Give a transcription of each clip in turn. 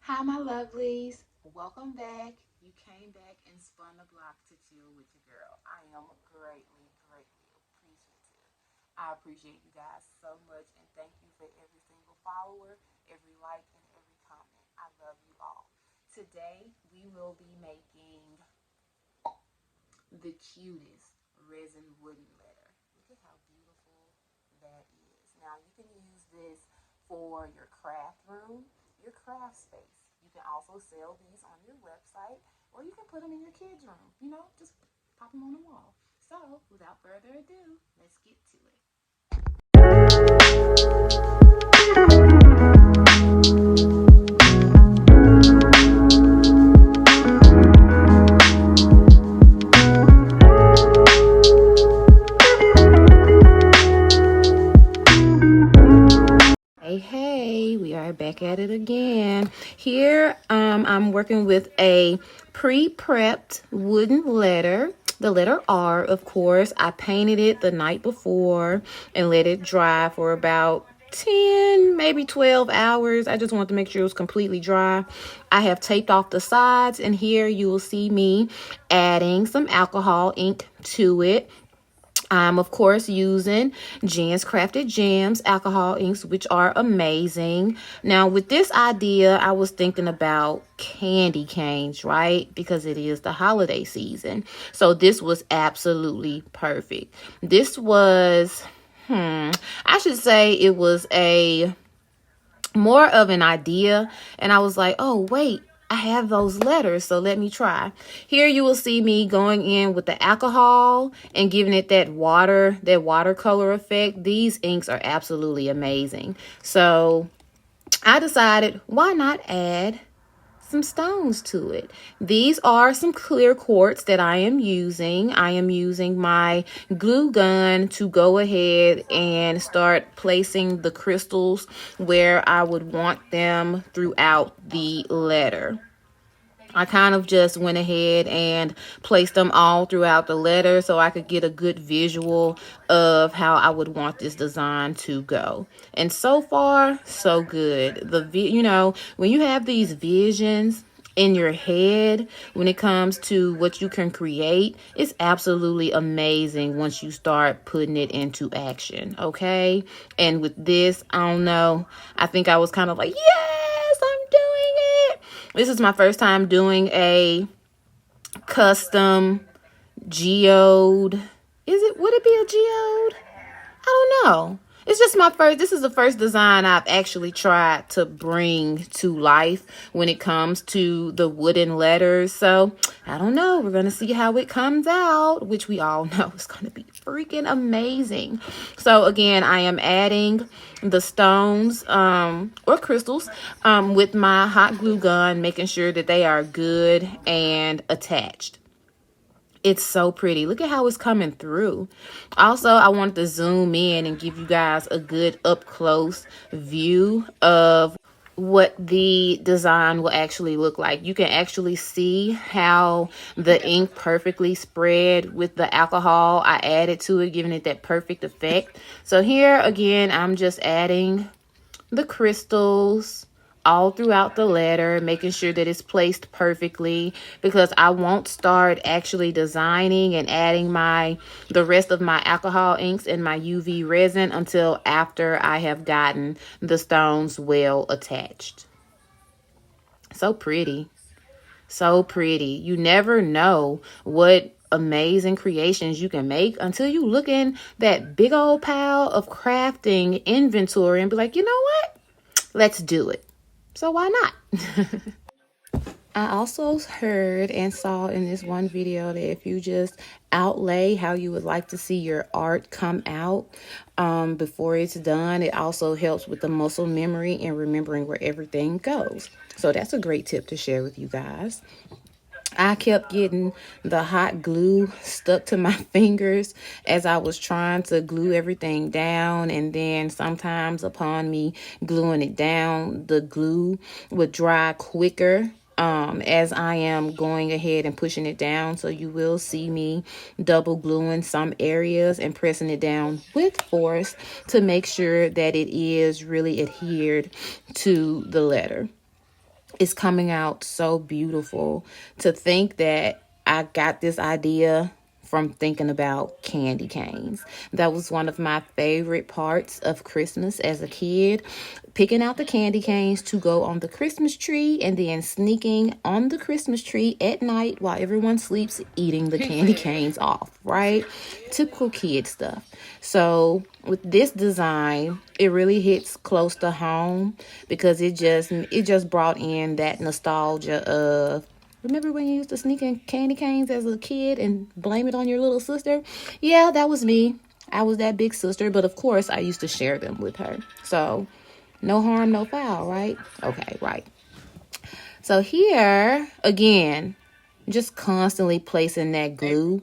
Hi, my lovelies. Welcome back. You came back and spun the block to chill with your girl. I am greatly, greatly appreciative. I appreciate you guys so much and thank you for every single follower, every like, and every comment. I love you all. Today, we will be making the cutest resin wooden letter. Look at how beautiful that is. Now, you can use this for your craft room, your craft space. You can also sell these on your website or you can put them in your kids' room. Just pop them on the wall. So, without further ado, let's get to it. Hey, we are back at it again. Here, I'm working with a pre-prepped wooden letter. The letter R, of course. I painted it the night before and let it dry for about 10, maybe 12 hours. I just wanted to make sure it was completely dry. I have taped off the sides, and here you will see me adding some alcohol ink to it. I'm, of course, using Jen's Crafted Gems alcohol inks, which are amazing. Now, with this idea, I was thinking about candy canes, right? Because it is the holiday season. So this was absolutely perfect. This was, I should say it was a more of an idea. And I was like, oh, wait. I have those letters, so let me try. Here you will see me going in with the alcohol and giving it that watercolor effect. These inks are absolutely amazing. So I decided, why not add some stones to it? These are some clear quartz that I am using. I am using my glue gun to go ahead and start placing the crystals where I would want them throughout the letter. I kind of just went ahead and placed them all throughout the letter so I could get a good visual of how I would want this design to go. And so far, so good. When you have these visions in your head when it comes to what you can create, it's absolutely amazing once you start putting it into action. Okay. And with this, I don't know, I think I was kind of like, yes, I'm doing it. This is my first time doing a custom geode. Would it be a geode? I don't know. It's just this is the first design I've actually tried to bring to life when it comes to the wooden letters. So I don't know. We're going to see how it comes out, which we all know is going to be freaking amazing. So again, I am adding the stones or crystals with my hot glue gun, making sure that they are good and attached. It's so pretty. Look at how it's coming through. Also, I wanted to zoom in and give you guys a good up close view of what the design will actually look like. You can actually see how the ink perfectly spread with the alcohol I added to it, giving it that perfect effect. So here again, I'm just adding the crystals all throughout the letter, making sure that it's placed perfectly, because I won't start actually designing and adding the rest of my alcohol inks and my UV resin until after I have gotten the stones well attached. So pretty. So pretty. You never know what amazing creations you can make until you look in that big old pile of crafting inventory and be like, you know what? Let's do it. So why not? I also heard and saw in this one video that if you just outlay how you would like to see your art come out before it's done, it also helps with the muscle memory and remembering where everything goes. So that's a great tip to share with you guys. I kept getting the hot glue stuck to my fingers as I was trying to glue everything down. And then sometimes upon me gluing it down, the glue would dry quicker as I am going ahead and pushing it down. So you will see me double gluing some areas and pressing it down with force to make sure that it is really adhered to the letter. It's coming out so beautiful. To think that I got this idea from thinking about candy canes. That was one of my favorite parts of Christmas as a kid. Picking out the candy canes to go on the Christmas tree and then sneaking on the Christmas tree at night while everyone sleeps, eating the candy canes off, right? Typical kid stuff. So with this design, it really hits close to home because it just brought in that nostalgia of, remember when you used to sneak in candy canes as a kid and blame it on your little sister? Yeah, that was me. I was that big sister, but of course I used to share them with her. So no harm, no foul, right? Okay, right. So here, again, just constantly placing that glue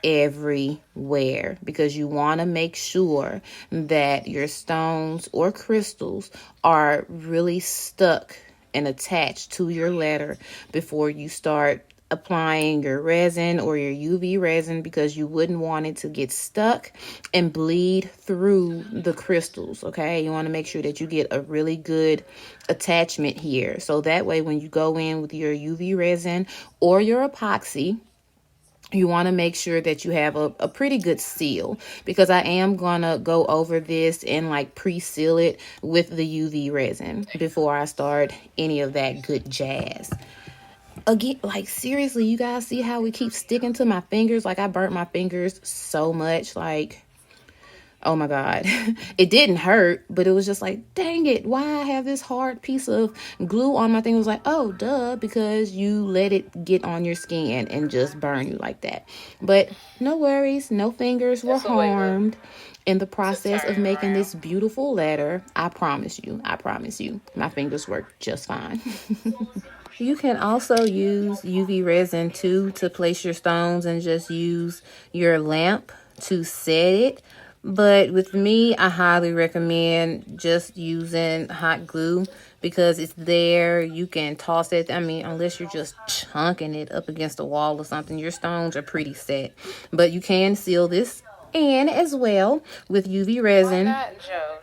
everywhere because you want to make sure that your stones or crystals are really stuck and attached to your letter before you start applying your resin or your UV resin, because you wouldn't want it to get stuck and bleed through the crystals. Okay, you want to make sure that you get a really good attachment here, so that way when you go in with your UV resin or your epoxy, you want to make sure that you have a pretty good seal, because I am going to go over this and like pre-seal it with the UV resin before I start any of that good jazz. Again, like seriously, you guys see how we keep sticking to my fingers? Like I burnt my fingers so much, like, oh my God. It didn't hurt, but it was just like, dang it, why I have this hard piece of glue on my thing? It was like, oh, duh, because you let it get on your skin and just burn you like that. But no worries, no fingers were harmed in the process of making this beautiful letter. I promise you, my fingers work just fine. You can also use UV resin too to place your stones and just use your lamp to set it. But with me, I highly recommend just using hot glue because it's there. You can toss it. I mean, unless you're just chunking it up against a wall or something, your stones are pretty set. But you can seal this in as well with UV resin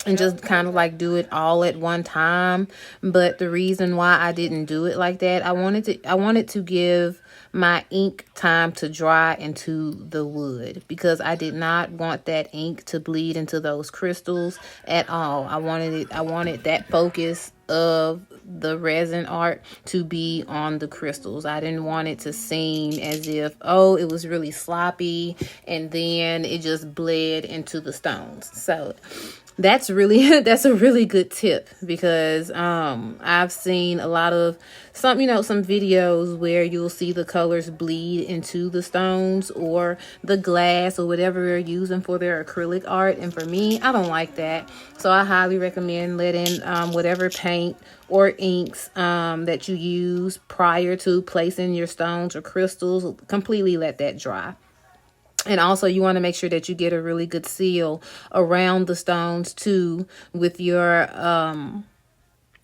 and just kind of like do it all at one time. But the reason why I didn't do it like that, I wanted to give my ink time to dry into the wood, because I did not want that ink to bleed into those crystals at all. I wanted that focus of the resin art to be on the crystals. I didn't want it to seem as if, oh, it was really sloppy and then it just bled into the stones. So that's a really good tip, because I've seen a lot of some videos where you'll see the colors bleed into the stones or the glass or whatever they're using for their acrylic art. And for me, I don't like that. So I highly recommend letting whatever paint or inks that you use prior to placing your stones or crystals, completely let that dry. And also you want to make sure that you get a really good seal around the stones too with your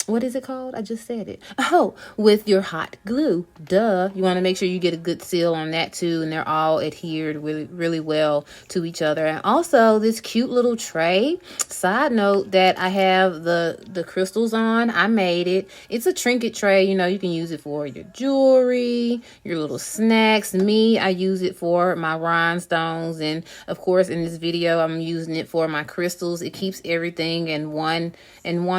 what is it called? I just said it. Oh, with your hot glue. Duh. You want to make sure you get a good seal on that too, and they're all adhered really, really well to each other. And also this cute little tray. Side note that I have the crystals on. I made it. It's a trinket tray. You can use it for your jewelry, your little snacks. Me, I use it for my rhinestones, and of course in this video I'm using it for my crystals. It keeps everything in one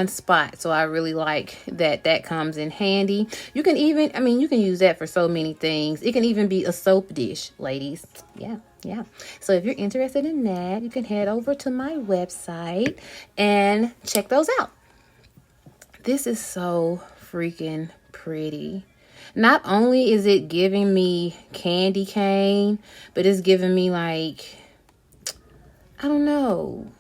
spot. So I really like that comes in handy. You can use that for so many things. It can even be a soap dish, ladies. Yeah. So if you're interested in that, you can head over to my website and check those out. This is so freaking pretty. Not only is it giving me candy cane, but it's giving me like, I don't know,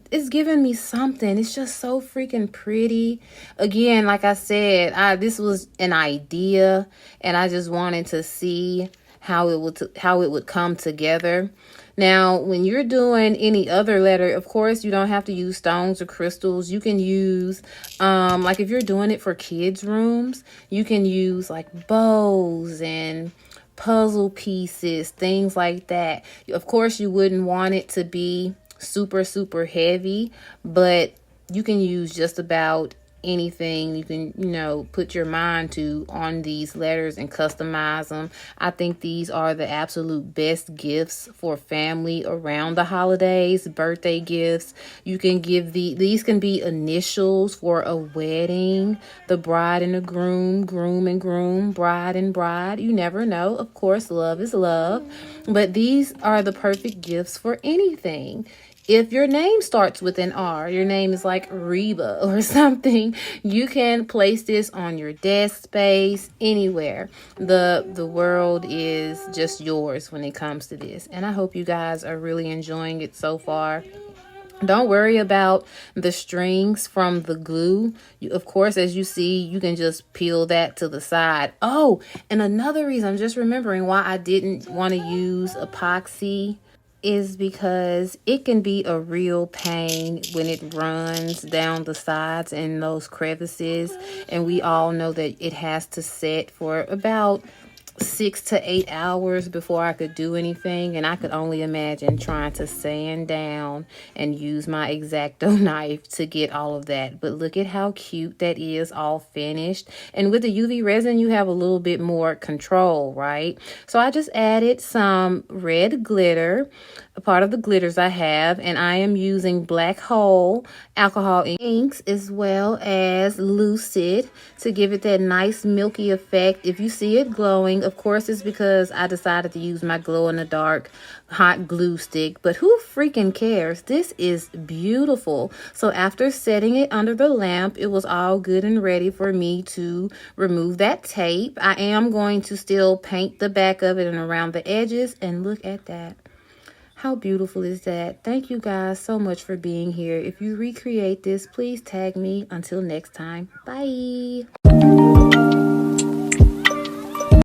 it's giving me something. It's just so freaking pretty. Again, like I said, this was an idea, and I just wanted to see how it would come together. Now, when you're doing any other letter, of course, you don't have to use stones or crystals. You can use, like if you're doing it for kids' rooms, you can use like bows and puzzle pieces, things like that. Of course, you wouldn't want it to be super heavy, but you can use just about anything you can, put your mind to on these letters and customize them. I think these are the absolute best gifts for family around the holidays, birthday gifts. You can give these can be initials for a wedding, the bride and the groom, groom and groom, bride and bride. You never know. Of course, love is love. But these are the perfect gifts for anything. If your name starts with an R, your name is like Reba or something, you can place this on your desk space, anywhere. The world is just yours when it comes to this. And I hope you guys are really enjoying it so far. Don't worry about the strings from the glue. Of course, as you see, you can just peel that to the side. Oh, and another reason, I'm just remembering why I didn't want to use epoxy is because it can be a real pain when it runs down the sides and those crevices. And we all know that it has to set for about 6 to 8 hours before I could do anything, and I could only imagine trying to sand down and use my X-Acto knife to get all of that. But look at how cute that is, all finished. And with the UV resin, you have a little bit more control, right? So I just added some red glitter, a part of the glitters I have, and I am using Black Hole alcohol inks as well as Lucid to give it that nice milky effect. If you see it glowing, of course it's because I decided to use my glow-in-the-dark hot glue stick, but who freaking cares? This is beautiful. So after setting it under the lamp, it was all good and ready for me to remove that tape. I am going to still paint the back of it and around the edges, and look at that. How beautiful is that? Thank you guys so much for being here. If you recreate this, please tag me. Until next time, bye.